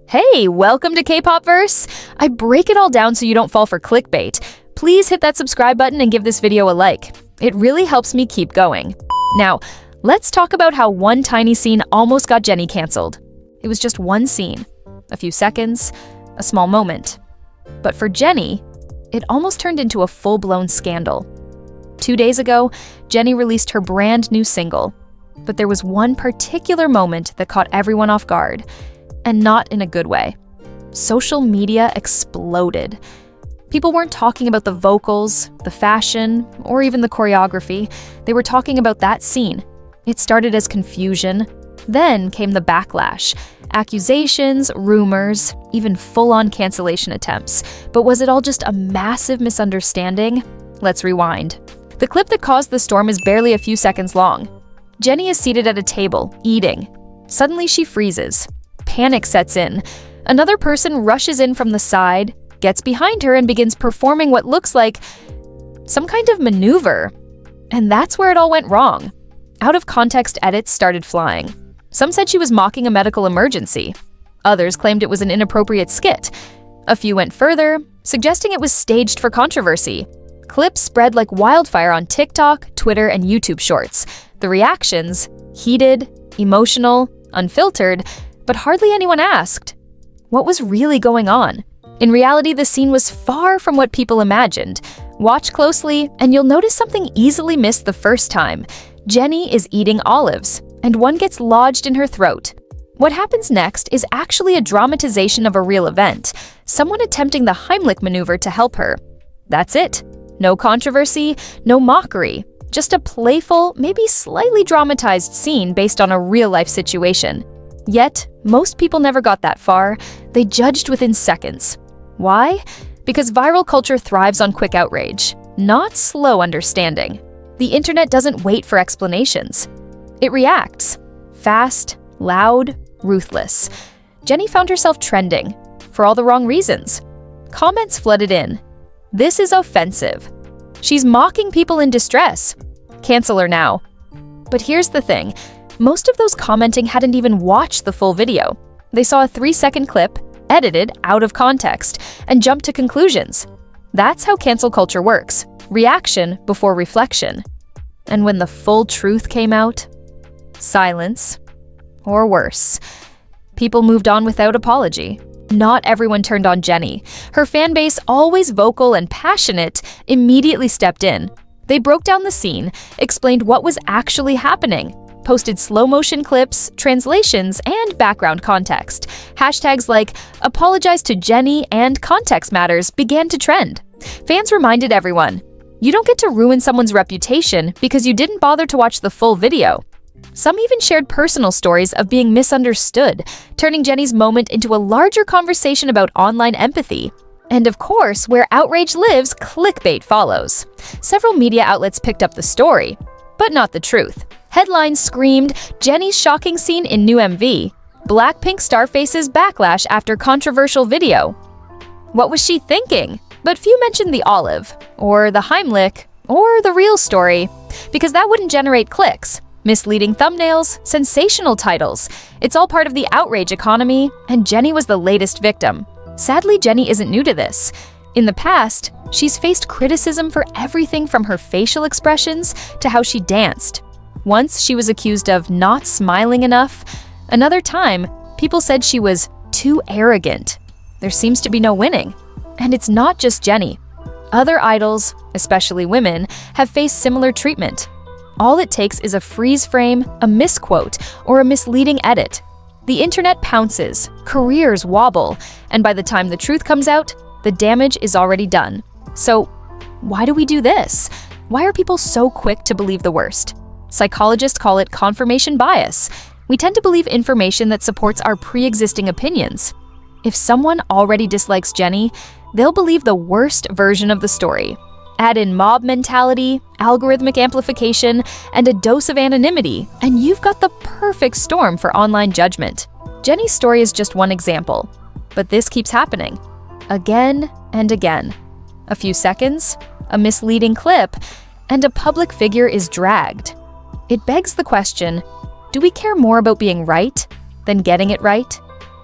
Hey, welcome to K-popverse! I break it all down so you don't fall for clickbait. Please hit that subscribe button and give this video a like. It really helps me keep going. Now, let's talk about how one tiny scene almost got Jennie cancelled. It was just one scene, a few seconds, a small moment. But for Jennie, it almost turned into a full-blown scandal. 2 days ago, Jennie released her brand new single. But there was one particular moment that caught everyone off guard. And not in a good way. Social media exploded. People weren't talking about the vocals, the fashion, or even the choreography. They were talking about that scene. It started as confusion. Then came the backlash. Accusations, rumors, even full-on cancellation attempts. But was it all just a massive misunderstanding? Let's rewind. The clip that caused the storm is barely a few seconds long. Jennie is seated at a table, eating. Suddenly she freezes. Panic sets in. Another person rushes in from the side, gets behind her, and begins performing what looks like some kind of maneuver. And that's where it all went wrong. Out-of-context edits started flying. Some said she was mocking a medical emergency. Others claimed it was an inappropriate skit. A few went further, suggesting it was staged for controversy. Clips spread like wildfire on TikTok, Twitter, and YouTube Shorts. The reactions, heated, emotional, unfiltered, but hardly anyone asked. What was really going on? In reality, the scene was far from what people imagined. Watch closely, and you'll notice something easily missed the first time. Jennie is eating olives, and one gets lodged in her throat. What happens next is actually a dramatization of a real event, someone attempting the Heimlich maneuver to help her. That's it. No controversy, no mockery. Just a playful, maybe slightly dramatized scene based on a real-life situation. Yet, most people never got that far. They judged within seconds. Why? Because viral culture thrives on quick outrage, not slow understanding. The internet doesn't wait for explanations. It reacts. Fast, loud, ruthless. Jennie found herself trending, for all the wrong reasons. Comments flooded in. This is offensive. She's mocking people in distress. Cancel her now. But here's the thing. Most of those commenting hadn't even watched the full video. They saw a 3-second clip, edited out of context, and jumped to conclusions. That's how cancel culture works. Reaction before reflection. And when the full truth came out, silence. Or worse. People moved on without apology. Not everyone turned on Jennie. Her fan base, always vocal and passionate, immediately stepped in. They broke down the scene, explained what was actually happening, posted slow-motion clips, translations, and background context. Hashtags like "apologize to Jennie" and "context matters" began to trend. Fans reminded everyone, you don't get to ruin someone's reputation because you didn't bother to watch the full video. Some even shared personal stories of being misunderstood, turning Jennie's moment into a larger conversation about online empathy. And of course, where outrage lives, clickbait follows. Several media outlets picked up the story, but not the truth. Headlines screamed, Jennie's shocking scene in new MV. Blackpink star faces backlash after controversial video. What was she thinking? But few mentioned the olive, or the Heimlich, or the real story, because that wouldn't generate clicks. Misleading thumbnails, sensational titles. It's all part of the outrage economy, and Jennie was the latest victim. Sadly, Jennie isn't new to this. In the past, she's faced criticism for everything from her facial expressions to how she danced. Once, she was accused of not smiling enough. Another time, people said she was too arrogant. There seems to be no winning. And it's not just Jennie. Other idols, especially women, have faced similar treatment. All it takes is a freeze frame, a misquote, or a misleading edit. The internet pounces, careers wobble, and by the time the truth comes out, the damage is already done. So, why do we do this? Why are people so quick to believe the worst? Psychologists call it confirmation bias. We tend to believe information that supports our pre-existing opinions. If someone already dislikes Jennie, they'll believe the worst version of the story. Add in mob mentality, algorithmic amplification, and a dose of anonymity, and you've got the perfect storm for online judgment. Jennie's story is just one example, but this keeps happening. Again and again. A few seconds, a misleading clip, and a public figure is dragged. It begs the question, do we care more about being right than getting it right?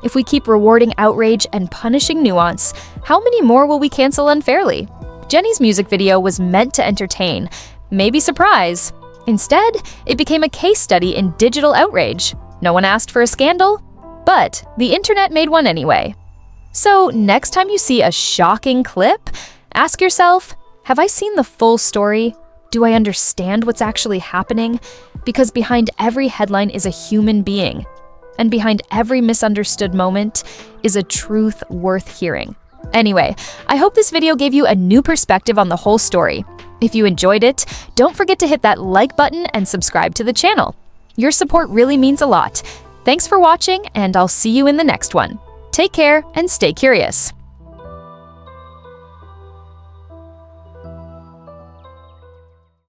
If we keep rewarding outrage and punishing nuance, how many more will we cancel unfairly? Jennie's music video was meant to entertain, maybe surprise. Instead, it became a case study in digital outrage. No one asked for a scandal, but the internet made one anyway. So next time you see a shocking clip, ask yourself, have I seen the full story? Do I understand what's actually happening? Because behind every headline is a human being. And behind every misunderstood moment is a truth worth hearing. Anyway, I hope this video gave you a new perspective on the whole story. If you enjoyed it, don't forget to hit that like button and subscribe to the channel. Your support really means a lot. Thanks for watching, and I'll see you in the next one. Take care and stay curious.